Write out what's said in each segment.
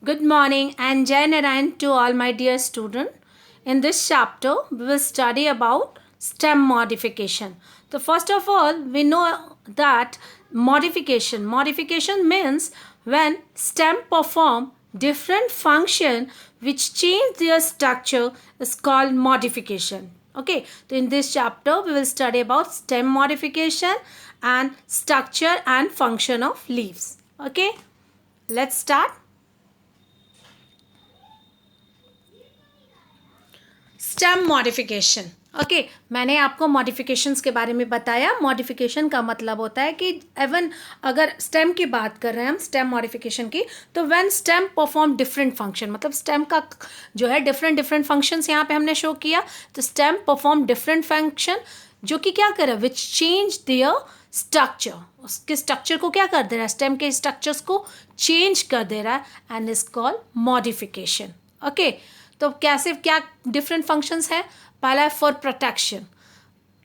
Good morning and Jai Narayan to all my dear students. In this chapter, we will study about stem modification. So first of all, we know that modification means when stem perform different function which change their structure is called modification. Okay, so in this chapter, we will study about stem modification and structure and function of leaves. Okay, let's start. Stem modification okay मैंने आपको modifications के बारे में बताया. Modification का मतलब होता है कि एवन अगर स्टेम की बात कर रहे हैं हम स्टेम मॉडिफिकेशन की, तो when stem perform different function, मतलब स्टेम का जो है डिफरेंट फंक्शंस यहाँ पे हमने शो किया. तो स्टेम परफॉर्म डिफरेंट फंक्शन जो कि क्या करे, विच चेंज देयर स्ट्रक्चर, उसके स्ट्रक्चर को क्या कर दे रहा है, स्टेम के स्ट्रक्चर्स को चेंज कर दे रहा है and is called modification. Okay, तो कैसे क्या डिफरेंट फंक्शंस हैं. पहला है फॉर प्रोटेक्शन.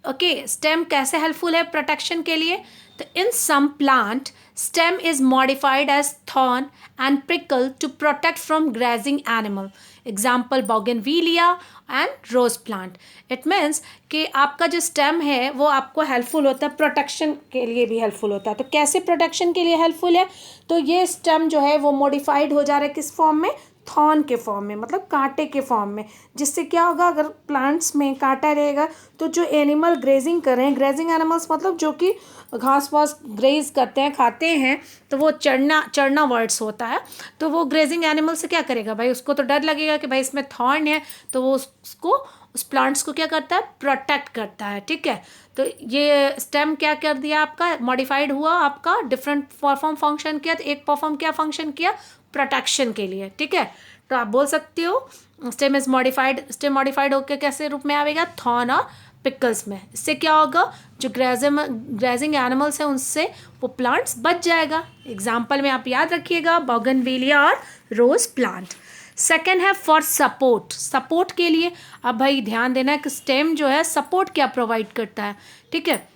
ओके, स्टेम कैसे हेल्पफुल है प्रोटेक्शन के लिए. तो in some plant stem is modified as thorn and prickle to protect from grazing animal. Example bougainvillea and rose plant. It means कि आपका जो स्टेम है वो आपको हेल्पफुल होता है, प्रोटेक्शन के लिए भी हेल्पफुल होता है. तो कैसे प्रोटेक्शन के लिए हेल्पफुल है, तो ये स्टेम जो है वो मॉडिफाइड हो जा रहा है किस फॉर्म में, थॉर्न के फॉर्म में, मतलब कांटे के फॉर्म में. जिससे क्या होगा, अगर प्लांट्स में कांटा रहेगा तो जो एनिमल ग्रेजिंग कर रहे हैं, ग्रेजिंग एनिमल्स मतलब जो कि घास वास ग्रेज करते हैं, खाते हैं, तो वो चढ़ना वर्ड्स होता है. तो वो ग्रेजिंग एनिमल से क्या करेगा भाई, उसको तो डर लगेगा कि भाई इसमें थॉर्न है, तो वो उसको उस प्लांट्स को क्या करता है, प्रोटेक्ट करता है. ठीक है, तो ये स्टेम क्या कर दिया आपका, मॉडिफाइड हुआ, आपका डिफरेंट परफॉर्म फंक्शन किया. तो एक परफॉर्म क्या फंक्शन किया, प्रोटेक्शन के लिए. ठीक है, तो आप बोल सकते हो stem is modified. Stem modified होकर कैसे रूप में आएगा, थॉर्न और पिकल्स में. इससे क्या होगा, जो ग्रेजिंग एनिमल्स हैं उनसे वो प्लांट्स बच जाएगा. एग्जाम्पल में आप याद रखिएगा बोगनविलिया और रोज प्लांट. सेकेंड है फॉर सपोर्ट. सपोर्ट के लिए अब भाई ध्यान देना है कि स्टेम जो है सपोर्ट क्या प्रोवाइड करता है. ठीक है,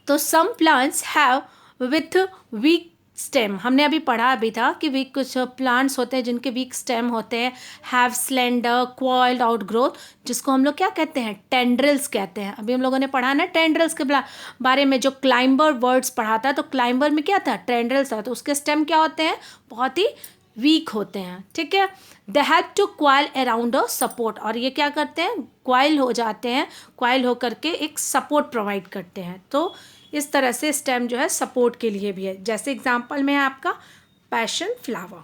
तो some plants have with weak stem. हमने अभी पढ़ा भी था कि वीक कुछ प्लांट्स होते हैं जिनके वीक स्टेम होते हैं, have slender coiled out growth, जिसको हम लोग क्या कहते हैं, टेंड्रिल्स कहते हैं. अभी हम लोगों ने पढ़ा ना टेंड्रिल्स के बारे में, जो क्लाइंबर वर्ड्स पढ़ा था, तो क्लाइंबर में क्या था, टेंड्रिल्स था. तो उसके स्टेम क्या होते हैं, बहुत ही वीक होते हैं. ठीक है, they have to coil around a support, और ये क्या करते हैं, क्वाइल हो जाते हैं, क्वाइल हो करके एक सपोर्ट प्रोवाइड करते हैं. तो इस तरह से स्टेम जो है सपोर्ट के लिए भी है. जैसे एग्जांपल में है आपका पैशन फ्लावर.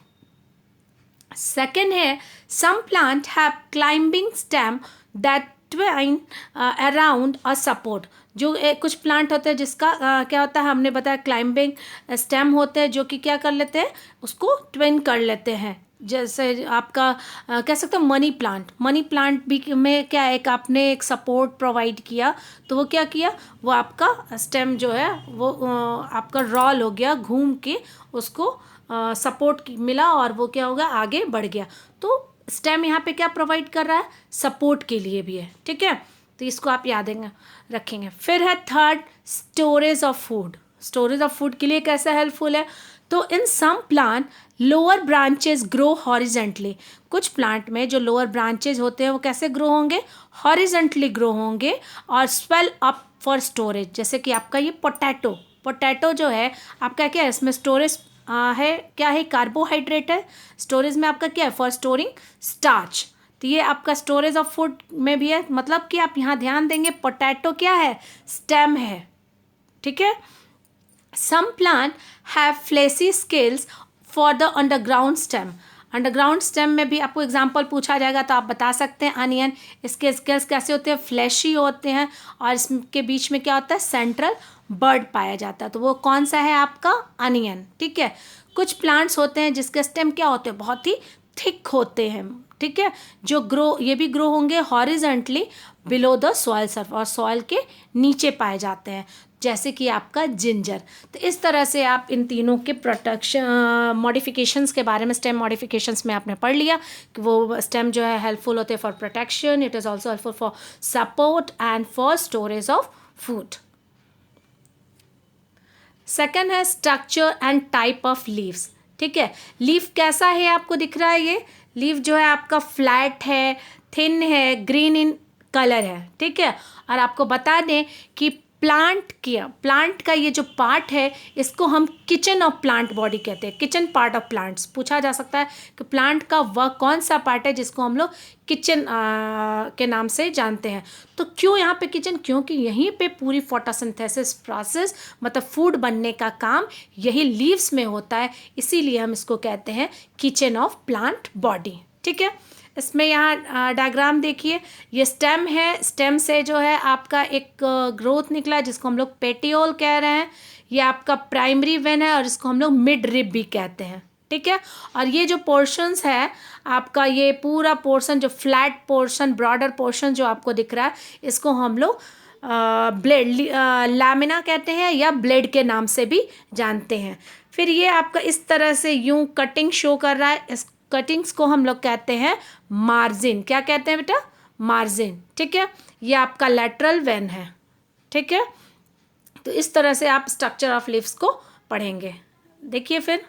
सेकेंड है some plant have climbing stem that twine around a support. जो कुछ प्लांट होते हैं जिसका क्या होता है, हमने बताया क्लाइंबिंग स्टेम होते हैं जो कि क्या कर लेते हैं, उसको ट्विन कर लेते हैं. जैसे आपका कह सकते हो मनी प्लांट भी में क्या है, एक आपने एक सपोर्ट प्रोवाइड किया, तो वो क्या किया, वो आपका स्टेम जो है वो आपका रॉल हो गया, घूम के उसको सपोर्ट मिला और वो क्या होगा, आगे बढ़ गया. तो स्टेम यहाँ पे क्या प्रोवाइड कर रहा है, सपोर्ट के लिए भी है. ठीक है, तो इसको आप याद रखेंगे. फिर है third storage of food. Storage of food के लिए कैसा हेल्पफुल है, तो in some plant lower branches grow horizontally. कुछ प्लांट में जो लोअर ब्रांचेज होते हैं वो कैसे ग्रो होंगे, हॉरिजेंटली ग्रो होंगे और स्वेल अप फॉर स्टोरेज. जैसे कि आपका ये पोटैटो जो है आपका क्या है, इसमें स्टोरेज है, क्या है, कार्बोहाइड्रेट है. स्टोरेज में आपका क्या है, फॉर स्टोरिंग स्टार्च. तो ये आपका स्टोरेज ऑफ फूड में भी है. मतलब कि आप यहाँ ध्यान देंगे, पोटैटो क्या है, स्टेम है. ठीक है, some plant have fleshy scales for the underground stem. Underground stem में भी आपको एग्जांपल पूछा जाएगा तो आप बता सकते हैं अनियन. इसके स्केल्स कैसे होते हैं, फ्लैशी होते हैं, और इसके बीच में क्या होता है, सेंट्रल बर्ड पाया जाता है. तो वो कौन सा है आपका, अनियन. ठीक है, कुछ प्लांट्स होते हैं जिसके स्टेम क्या होते हैं, बहुत ही थिक होते हैं. ठीक है, जो ये भी ग्रो होंगे horizontally below the soil Surf, और सॉइल के नीचे पाए जाते हैं, जैसे कि आपका जिंजर. तो इस तरह से आप इन तीनों के प्रोटेक्शन मॉडिफिकेशंस के बारे में, स्टेम मॉडिफिकेशंस में आपने पढ़ लिया कि वो स्टेम जो है हेल्पफुल होते हैं for protection, it is also helpful for support and for storage of food. Second है structure and type of leaves. ठीक है। लीफ कैसा है आपको दिख रहा है, ये लीफ जो है आपका फ्लैट है, थिन है, ग्रीन इन कलर है, ठीक है। और आपको बता दें कि प्लांट का ये जो पार्ट है इसको हम किचन ऑफ प्लांट बॉडी कहते हैं, किचन पार्ट ऑफ प्लांट्स। पूछा जा सकता है कि प्लांट का वह कौन सा पार्ट है जिसको हम लोग किचन के नाम से जानते हैं। तो क्यों यहाँ पे किचन, क्योंकि यहीं पे पूरी फोटोसिंथेसिस प्रोसेस मतलब फूड बनने का काम यही लीव्स में होता है, इसीलिए हम इसको कहते हैं किचन ऑफ प्लांट बॉडी, ठीक है। इसमें यहाँ डायग्राम देखिए, ये स्टेम है, स्टेम से जो है आपका एक ग्रोथ निकला है जिसको हम लोग पेटियोल कह रहे हैं। ये आपका प्राइमरी वेन है और इसको हम लोग मिड रिब भी कहते हैं, ठीक है। और ये जो पोर्शंस है आपका, ये पूरा पोर्शन जो फ्लैट पोर्शन, ब्रॉडर पोर्शन जो आपको दिख रहा है, इसको हम लोग ब्लेड लैमिना कहते हैं या ब्लेड के नाम से भी जानते हैं। फिर ये आपका इस तरह से यूं कटिंग शो कर रहा है, इस कटिंग्स को हम लोग कहते हैं मार्जिन। क्या कहते हैं बेटा, मार्जिन, ठीक है। ये आपका लैटरल वेन है, ठीक है। तो इस तरह से आप स्ट्रक्चर ऑफ लीव्स को पढ़ेंगे। देखिए फिर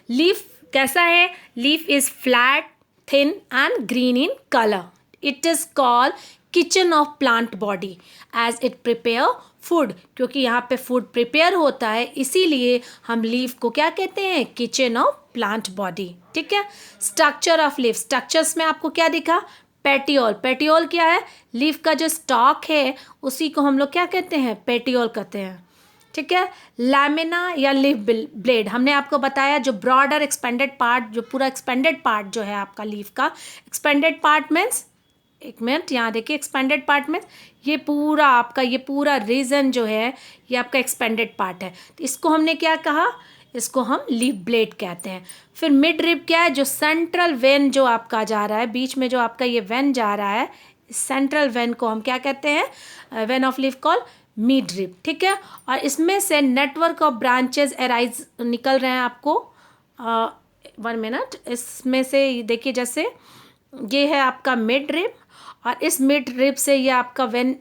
लीफ कैसा है, leaf is flat, thin and green in colour. It is called kitchen of plant body as it prepare food, क्योंकि यहाँ पे फूड प्रिपेयर होता है इसीलिए हम लीफ को क्या कहते हैं, किचन ऑफ प्लांट बॉडी, ठीक है। स्ट्रक्चर ऑफ लीफ, स्ट्रक्चर्स में आपको क्या दिखा, पेटियोल। पेटियोल क्या है, लीफ का जो स्टॉक है उसी को हम लोग क्या कहते हैं, पेटियोल कहते हैं, ठीक है। लैमिना या लीफ ब्लेड, हमने आपको बताया जो ब्रॉडर एक्सपेंडेड पार्ट, जो पूरा एक्सपेंडेड पार्ट जो है आपका लीफ का, एक्सपेंडेड पार्ट मीन्स, एक मिनट यहाँ देखिए, एक्सपेंडेड पार्ट में ये पूरा आपका, ये पूरा रीजन जो है ये आपका एक्सपेंडेड पार्ट है। तो इसको हमने क्या कहा, इसको हम लीफ ब्लेड कहते हैं। फिर मिड रिब क्या है, जो सेंट्रल वेन जो आपका जा रहा है, बीच में जो आपका ये वेन जा रहा है, सेंट्रल वेन को हम क्या कहते हैं, when of leaf call mid rib, ठीक है। और इसमें से नेटवर्क ऑफ ब्रांचेस एराइज निकल रहे हैं आपको, 1 मिनट, इसमें से देखिए जैसे ये है आपका मिड रिब और इस मिड रिब से ये आपका वेन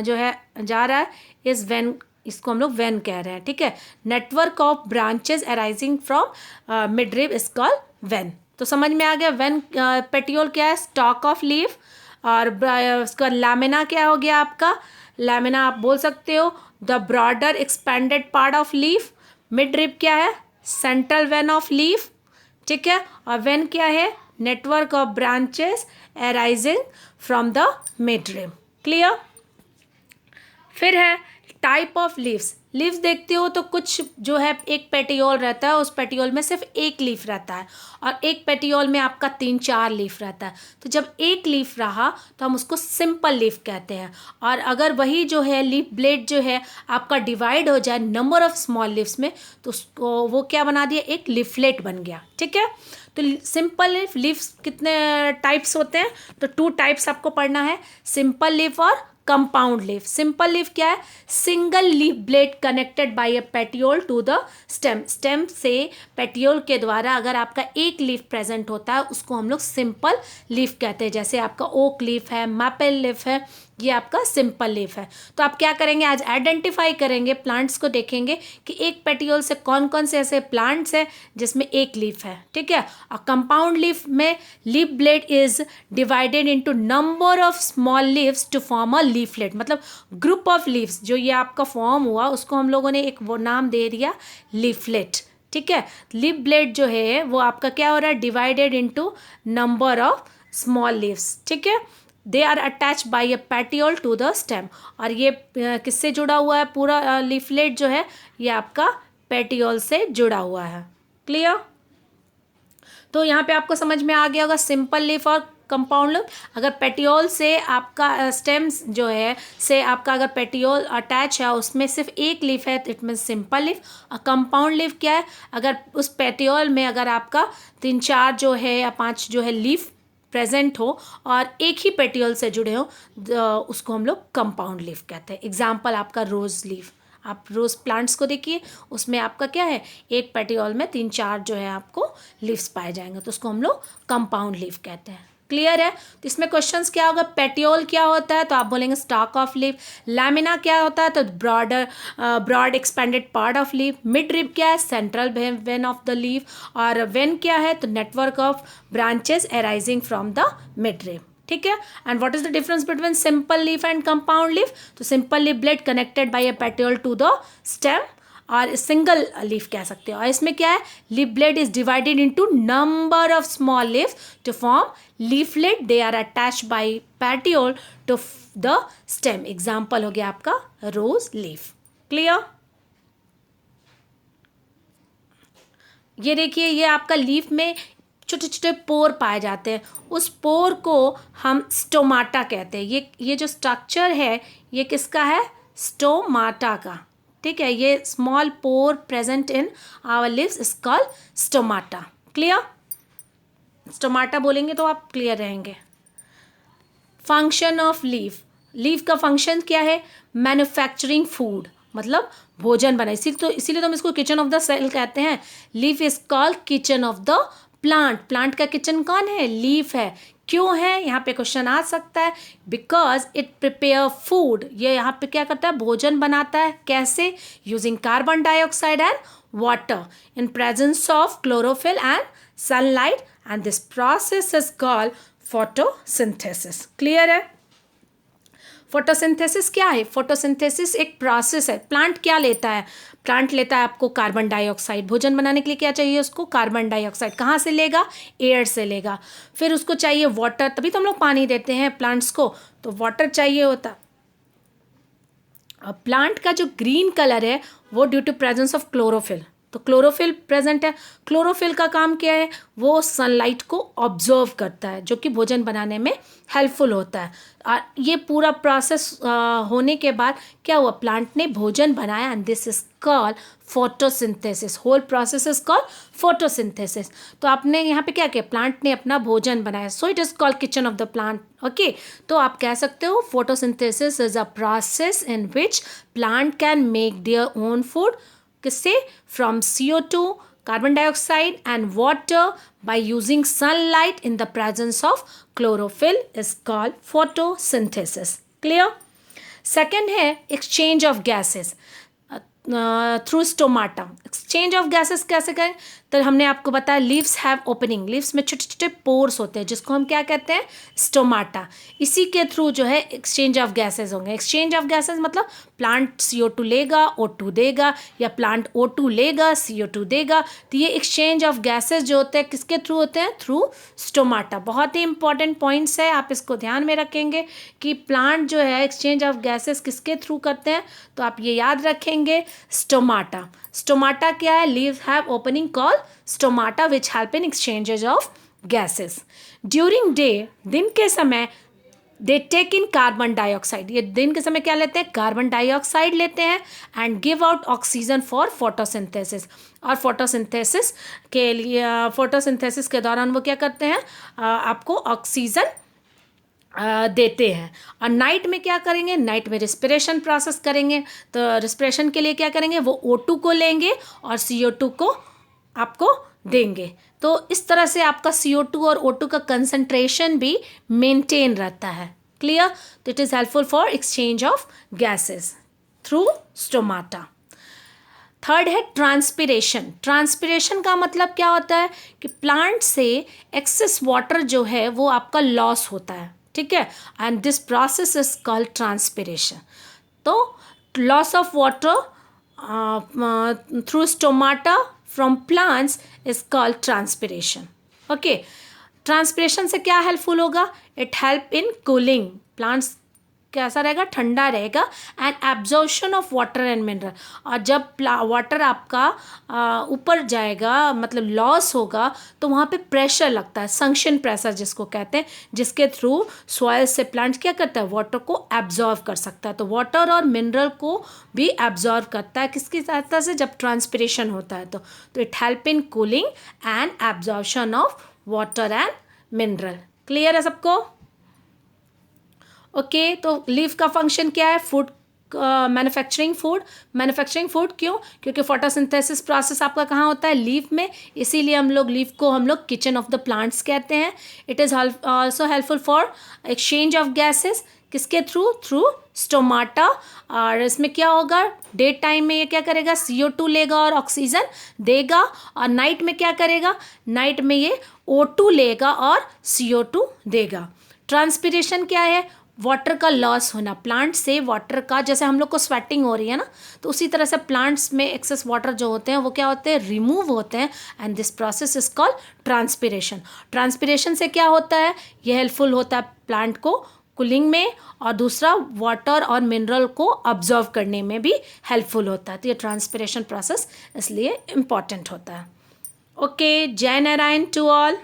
जो है जा रहा है, इस वेन, इसको हम लोग वेन कह रहे हैं, ठीक है। Network of branches arising from mid rib is called when. तो समझ में आ गया, वेन पेटियोल क्या है, स्टॉक ऑफ लीफ, और उसका लैमिना क्या हो गया आपका, लैमिना आप बोल सकते हो the broader expanded part of leaf. Midrib क्या है, सेंट्रल वेन ऑफ लीफ, ठीक है। और वेन क्या है, network of branches arising from the midrib, clear. फिर है टाइप ऑफ लीव्स। लीव्स देखते हो तो कुछ जो है, एक पेटियोल रहता है, उस पेटियोल में सिर्फ एक लीफ रहता है, और एक पेटियोल में आपका 3-4 लीफ रहता है। तो जब एक लीफ रहा तो हम उसको सिंपल लीफ कहते हैं, और अगर वही जो है लीफ ब्लेड जो है आपका डिवाइड हो जाए नंबर ऑफ स्मॉल लीव्स में, तो उसको वो क्या बना दिया, एक लीफलेट बन गया, ठीक है। तो सिंपल लीफ, लीव्स कितने टाइप्स होते हैं, तो 2 टाइप्स आपको पढ़ना है, सिंपल लीफ और कंपाउंड लीफ। सिंपल लीफ क्या है, single leaf blade connected by a petiole to the stem. Stem से पेटियोल के द्वारा अगर आपका एक लीफ प्रेजेंट होता है उसको हम लोग सिंपल लीफ कहते हैं। जैसे आपका ओक लीफ है, मैपल लीफ है, ये आपका सिंपल लीफ है। तो आप क्या करेंगे, आज आइडेंटिफाई करेंगे, प्लांट्स को देखेंगे कि एक पेटियोल से कौन कौन से ऐसे प्लांट्स हैं जिसमें एक लीफ है, ठीक है। और कंपाउंड लीफ में leaf blade is divided into number of small leaves to form a leaflet, मतलब ग्रुप ऑफ लीव्स जो ये आपका फॉर्म हुआ उसको हम लोगों ने एक वो नाम दे दिया लीफलेट, ठीक है। लीफ ब्लेड जो है वो आपका क्या हो रहा है, divided into number of small leaves, ठीक है। They are attach by a petiole to the stem, और ये किससे जुड़ा हुआ है, पूरा लीफलेट जो है ये आपका पेटियोल से जुड़ा हुआ है, क्लियर। तो यहाँ पे आपको समझ में आ गया होगा सिंपल लीफ और कंपाउंड लीफ। अगर पेटियोल से आपका स्टेम्स जो है से आपका अगर पेटियोल अटैच है उसमें सिर्फ एक लीफ है तो इट मीन सिंपल लीफ। और कंपाउंड लीफ क्या है, अगर उस पेटियोल में अगर आपका 3-4 जो है या 5 जो है लीफ प्रेजेंट हो और एक ही पेटियोल से जुड़े हो, उसको हम लोग कंपाउंड लीफ कहते हैं। एग्जाम्पल आपका रोज़ लीफ, आप रोज़ प्लांट्स को देखिए, उसमें आपका क्या है, एक पेटियोल में 3-4 जो है आपको लीव्स पाए जाएंगे, तो उसको हम लोग कंपाउंड लीफ कहते हैं, क्लियर है? तो इसमें क्वेश्चंस क्या होगा, पेटियोल क्या होता है तो आप बोलेंगे स्टॉक ऑफ लीफ, लैमिना क्या होता है तो broad expanded part of leaf, midrib क्या है central vein of the leaf, और वेन क्या है तो network of branches arising from the midrib, ठीक है। And what is the difference between simple leaf and compound leaf, तो simple leaf blade connected by a petiole to the stem, और single leaf कह सकते हो, और इसमें क्या है leaf blade is divided into number of small leaf to form leaflet, they are attached by petiole to the stem. Example हो गया आपका रोज लीफ। क्लियर? ये देखिए, ये आपका लीफ में छोटे छोटे पोर पाए जाते हैं, उस पोर को हम स्टोमाटा कहते हैं। ये जो स्ट्रक्चर है ये किसका है, स्टोमाटा का, ठीक है। ये small pore present in our leaves is called stomata. Clear? Stomata बोलेंगे तो आप क्लियर रहेंगे। फंक्शन ऑफ लीफ, लीफ का फंक्शन क्या है, मैन्युफैक्चरिंग फूड, मतलब भोजन बना, इसीलिए तो हम इसको किचन ऑफ द सेल कहते हैं। Leaf is called kitchen of the plant, plant का किचन कौन है, लीफ है। क्यों है, यहाँ पे क्वेश्चन आ सकता है, बिकॉज इट प्रिपेयर फूड, ये यहाँ पे क्या करता है, भोजन बनाता है। कैसे, using carbon dioxide and water in presence of chlorophyll and sunlight, and this process is called photosynthesis. Clear है? फोटोसिंथेसिस क्या है, फोटोसिंथेसिस एक प्रोसेस है। प्लांट क्या लेता है, प्लांट लेता है आपको कार्बन डाइऑक्साइड, भोजन बनाने के लिए क्या चाहिए उसको, कार्बन डाइऑक्साइड। कहाँ से लेगा, एयर से लेगा। फिर उसको चाहिए वाटर, तभी तो हम लोग पानी देते हैं प्लांट्स को, तो वाटर चाहिए होता। अब प्लांट का जो ग्रीन कलर है वो due to presence of chlorophyll, तो क्लोरोफिल प्रेजेंट है। क्लोरोफिल का काम क्या है, वो सनलाइट को ऑब्जर्व करता है, जो कि भोजन बनाने में हेल्पफुल होता है। और ये पूरा प्रोसेस होने के बाद क्या हुआ, प्लांट ने भोजन बनाया, and this is called photosynthesis. Whole process is called photosynthesis. तो आपने यहाँ पे क्या किया, प्लांट ने अपना भोजन बनाया, so it is called kitchen of the plant. Okay, तो आप कह सकते हो photosynthesis is a process in which plant can make their own food, किससे, from CO2, carbon dioxide and water, by using sunlight in the presence of chlorophyll is called photosynthesis. Clear? Second है exchange of gases through stomata. Exchange of gases कैसे करें, तो हमने आपको बताया leaves have opening, leaves में छोटे छोटे पोर्स होते हैं जिसको हम क्या कहते हैं, स्टोमाटा। इसी के थ्रू जो है एक्सचेंज ऑफ गैसेस होंगे। एक्सचेंज ऑफ गैसेस मतलब प्लांट CO2 लेगा, O2 देगा, या प्लांट O2 लेगा, CO2 देगा। तो ये एक्सचेंज ऑफ गैसेस जो होते हैं किसके थ्रू होते हैं, थ्रू स्टोमाटा। बहुत ही इंपॉर्टेंट पॉइंट्स है, आप इसको ध्यान में रखेंगे कि प्लांट जो है एक्सचेंज ऑफ गैसेस किसके थ्रू करते हैं, तो आप ये याद रखेंगे स्टोमाटा। स्टोमाटा क्या है, leaves have opening called stomata which help in exchanges of gases. During day, दिन के समय, they take in carbon dioxide, ये दिन के समय क्या लेते हैं, कार्बन डाइऑक्साइड लेते हैं, and give out oxygen for photosynthesis. और फोटोसिंथेसिस के लिए, फोटोसिंथेसिस के दौरान वो क्या करते हैं, आपको ऑक्सीजन देते हैं। और नाइट में क्या करेंगे, नाइट में रिस्पिरेशन प्रोसेस करेंगे। तो रिस्पिरेशन के लिए क्या करेंगे, वो O2 को लेंगे और CO2 को आपको देंगे। तो इस तरह से आपका CO2 और O2 का कंसंट्रेशन भी मेंटेन रहता है। क्लियर? तो it is helpful for exchange of gases through stomata. Third है ट्रांसपिरेशन। ट्रांसपिरेशन का मतलब क्या होता है कि प्लांट से एक्सेस वाटर जो है वो आपका लॉस होता है, ठीक है, and this process is called transpiration. तो loss of water through stomata from plants is called transpiration. Okay, transpiration से क्या हेल्पफुल होगा, it help in cooling, plants कैसा रहेगा, ठंडा रहेगा, and absorption of water and mineral. और जब वाटर आपका ऊपर जाएगा, मतलब लॉस होगा, तो वहाँ पे प्रेशर लगता है, संक्शन प्रेशर जिसको कहते हैं, जिसके थ्रू सॉइल से प्लांट क्या करता है, वाटर को एब्जॉर्व कर सकता है। तो वाटर और मिनरल को भी एब्जॉर्व करता है, किसकी सहायता से, जब ट्रांसपिरेशन होता है। तो it help in cooling and absorption of water and mineral. Clear है सबको? ओके, तो लीफ का फंक्शन क्या है, फूड मैन्युफैक्चरिंग फूड क्यों? क्योंकि फोटोसिंथेसिस प्रोसेस आपका कहाँ होता है? लीफ में, इसीलिए लीफ को हम लोग किचन ऑफ द प्लांट्स कहते हैं। It is also helpful for exchange of gases, किसके थ्रू स्टोमाटा। और इसमें क्या होगा, डे टाइम में ये क्या करेगा, CO2 लेगा और ऑक्सीजन देगा, और नाइट में क्या करेगा, नाइट में ये O2 लेगा और CO2 देगा। ट्रांसपिरेशन क्या है, वाटर का लॉस होना, प्लांट से वाटर का, जैसे हम लोग को स्वेटिंग हो रही है ना, तो उसी तरह से प्लांट्स में एक्सेस वाटर जो होते हैं वो क्या होते हैं, रिमूव होते हैं, and this process is called transpiration. Transpiration से क्या होता है, ये हेल्पफुल होता है प्लांट को कूलिंग में, और दूसरा वाटर और मिनरल को अब्जॉर्व करने में भी हेल्पफुल होता है। तो ये ट्रांसपिरेशन प्रोसेस इसलिए इम्पॉर्टेंट होता है। ओके, जय नारायण टू ऑल।